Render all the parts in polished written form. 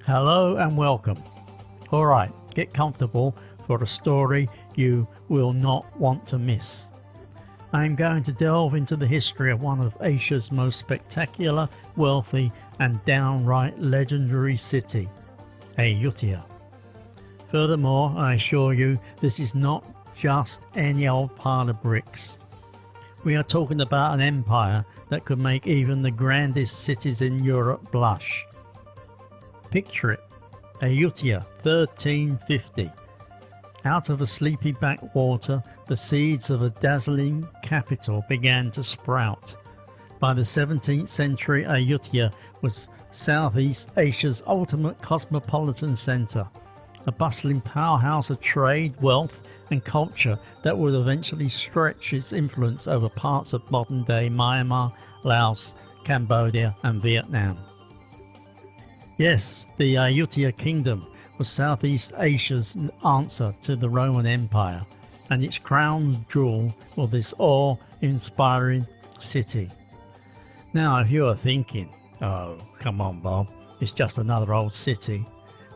Hello and welcome. Alright, get comfortable for a story you will not want to miss. I am going to delve into the history of one of Asia's most spectacular, wealthy and downright legendary city, Ayutthaya. Furthermore, I assure you this is not just any old pile of bricks. We are talking about an empire that could make even the grandest cities in Europe blush. Picture it, Ayutthaya 1350. Out of a sleepy backwater, the seeds of a dazzling capital began to sprout. By the 17th century, Ayutthaya was Southeast Asia's ultimate cosmopolitan centre, a bustling powerhouse of trade, wealth and culture that would eventually stretch its influence over parts of modern-day Myanmar, Laos, Cambodia and Vietnam. Yes, the Ayutthaya Kingdom was Southeast Asia's answer to the Roman Empire, and its crown jewel was this awe-inspiring city. Now, if you are thinking, oh, come on Bob, it's just another old city,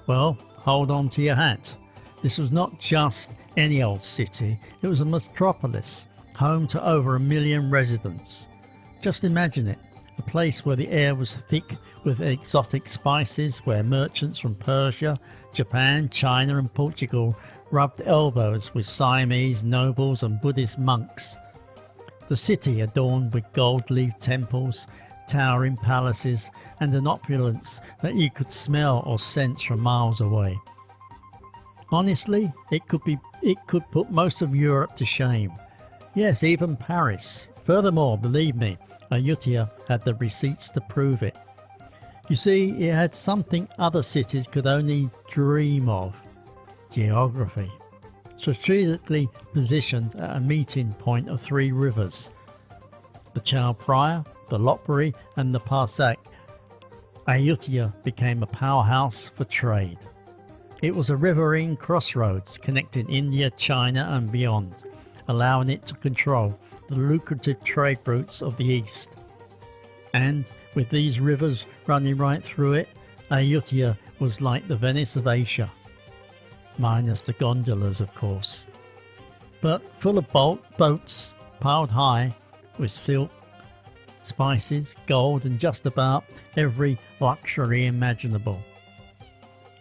well, hold on to your hat. This was not just any old city, it was a metropolis, home to over 1 million residents. Just imagine it, a place where the air was thick with exotic spices, where merchants from Persia, Japan, China and Portugal rubbed elbows with Siamese nobles and Buddhist monks. The city adorned with gold-leaf temples, towering palaces and an opulence that you could smell or sense from miles away. Honestly, it could put most of Europe to shame. Yes, even Paris. Furthermore, believe me, Ayutthaya had the receipts to prove it. You see, it had something other cities could only dream of: geography. Strategically positioned at a meeting point of 3 rivers, the Chao Phraya, the Lopburi and the Parsak, Ayutthaya became a powerhouse for trade. It was a riverine crossroads connecting India, China and beyond, allowing it to control the lucrative trade routes of the east. And with these rivers running right through it, Ayutthaya was like the Venice of Asia. Minus the gondolas, of course. But full of boats piled high with silk, spices, gold and just about every luxury imaginable.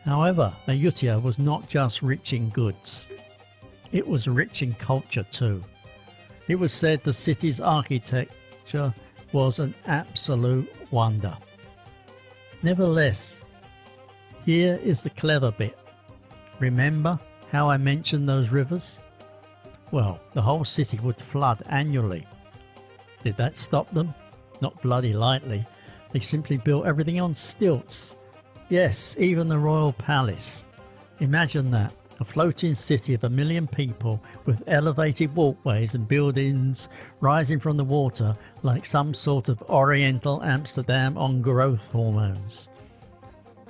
However, Ayutthaya was not just rich in goods. It was rich in culture too. It was said the city's architecture was an absolute wonder. Nevertheless, here is the clever bit. Remember how I mentioned those rivers? Well, the whole city would flood annually. Did that stop them? Not bloody lightly. They simply built everything on stilts. Yes, even the royal palace. Imagine that. A floating city of 1 million people with elevated walkways and buildings rising from the water like some sort of oriental Amsterdam on growth hormones.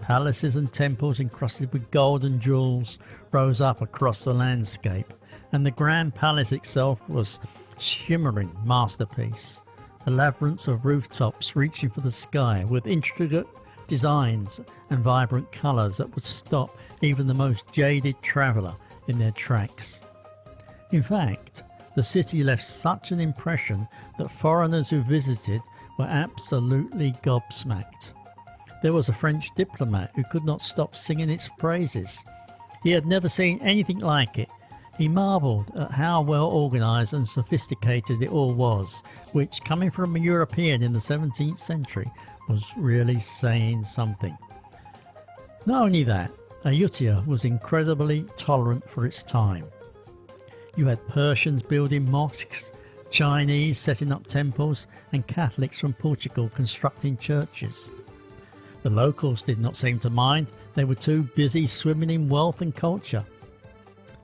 Palaces and temples encrusted with gold and jewels rose up across the landscape, and the grand palace itself was a shimmering masterpiece. A labyrinth of rooftops reaching for the sky with intricate designs and vibrant colours that would stop even the most jaded traveller in their tracks. In fact, the city left such an impression that foreigners who visited were absolutely gobsmacked. There was a French diplomat who could not stop singing its praises. He had never seen anything like it. He marvelled at how well organised and sophisticated it all was, which, coming from a European in the 17th century, was really saying something. Not only that, Ayutthaya was incredibly tolerant for its time. You had Persians building mosques, Chinese setting up temples and Catholics from Portugal constructing churches. The locals did not seem to mind, they were too busy swimming in wealth and culture.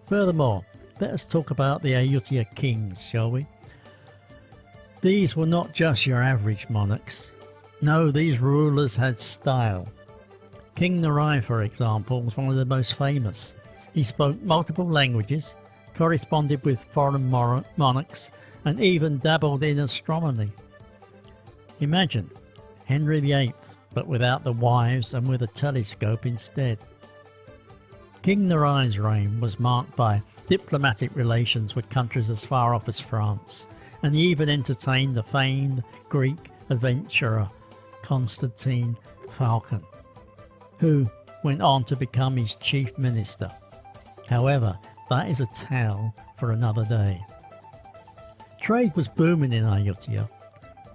Furthermore, let us talk about the Ayutthaya kings, shall we? These were not just your average monarchs. No, these rulers had style. King Narai, for example, was one of the most famous. He spoke multiple languages, corresponded with foreign monarchs, and even dabbled in astronomy. Imagine Henry VIII, but without the wives and with a telescope instead. King Narai's reign was marked by diplomatic relations with countries as far off as France, and he even entertained the famed Greek adventurer Constantine Falcon, who went on to become his chief minister. However, that is a tale for another day. Trade was booming in Ayutthaya,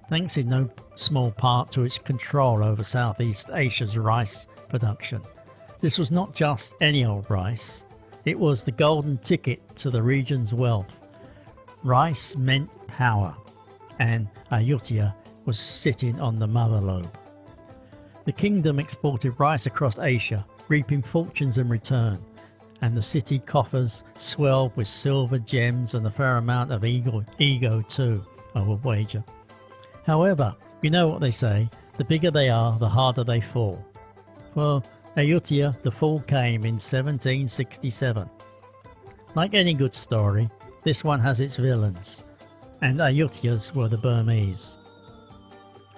thanks in no small part to its control over Southeast Asia's rice production. This was not just any old rice, it was the golden ticket to the region's wealth. Rice meant power, and Ayutthaya was sitting on the mother lobe. The kingdom exported rice across Asia, reaping fortunes in return, and the city coffers swelled with silver, gems and a fair amount of ego too, I would wager. However, you know what they say, the bigger they are, the harder they fall. For Ayutthaya, the fall came in 1767. Like any good story, this one has its villains, and Ayutthaya's were the Burmese.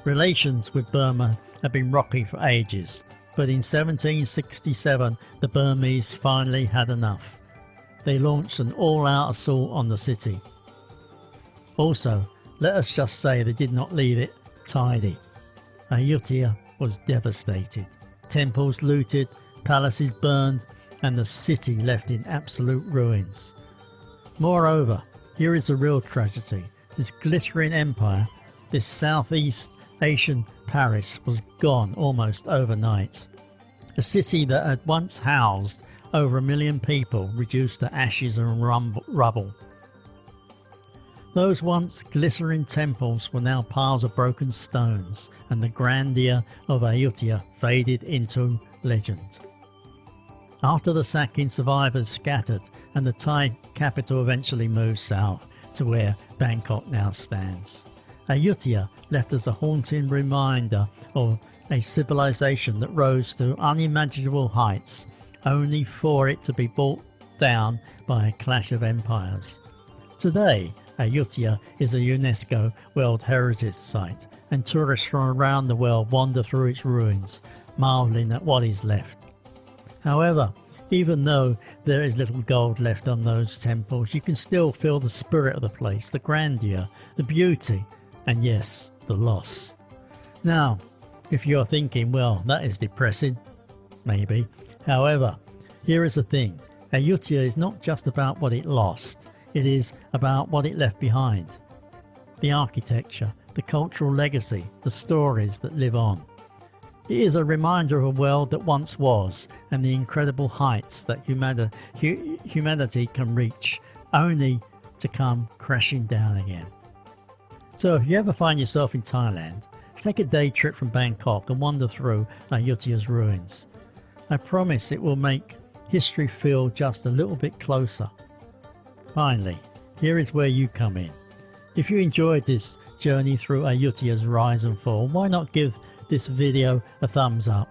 Relations with Burma had been rocky for ages, but in 1767 the Burmese finally had enough. They launched an all-out assault on the city. Also, let us just say they did not leave it tidy. Ayutthaya was devastated. Temples looted, palaces burned, and the city left in absolute ruins. Moreover, here is a real tragedy. This glittering empire, this Southeast Asian Paris, was gone almost overnight. A city that had once housed over 1 million people reduced to ashes and rubble. Those once glittering temples were now piles of broken stones, and the grandeur of Ayutthaya faded into legend. After the sacking, survivors scattered, and the Thai capital eventually moved south to where Bangkok now stands. Ayutthaya left us a haunting reminder of a civilization that rose to unimaginable heights, only for it to be brought down by a clash of empires. Today, Ayutthaya is a UNESCO World Heritage Site, and tourists from around the world wander through its ruins, marvelling at what is left. However, even though there is little gold left on those temples, you can still feel the spirit of the place, the grandeur, the beauty, and yes, the loss. Now, if you're thinking, well, that is depressing, maybe. However, here is the thing. Ayutthaya is not just about what it lost, it is about what it left behind. The architecture, the cultural legacy, the stories that live on. It is a reminder of a world that once was, and the incredible heights that humanity can reach, only to come crashing down again. So if you ever find yourself in Thailand, take a day trip from Bangkok and wander through Ayutthaya's ruins. I promise it will make history feel just a little bit closer. Finally, here is where you come in. If you enjoyed this journey through Ayutthaya's rise and fall, why not give this video a thumbs up?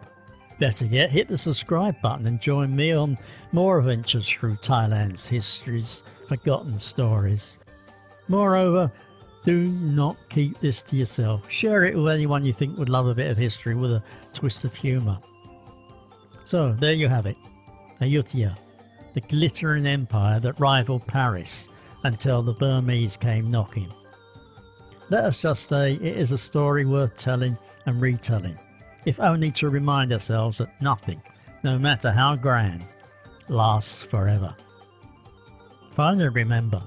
Better yet, hit the subscribe button and join me on more adventures through Thailand's history's forgotten stories. Moreover, do not keep this to yourself. Share it with anyone you think would love a bit of history with a twist of humour. So there you have it, Ayutthaya, the glittering empire that rivaled Paris until the Burmese came knocking. Let us just say it is a story worth telling and retelling, if only to remind ourselves that nothing, no matter how grand, lasts forever. Finally remember,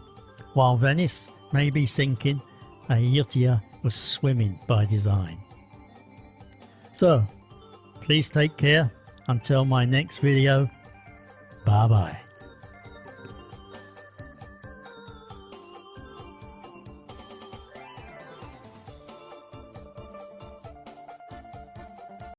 while Venice may be sinking, Ayutthaya was swimming by design. So, please take care. Until my next video, bye bye.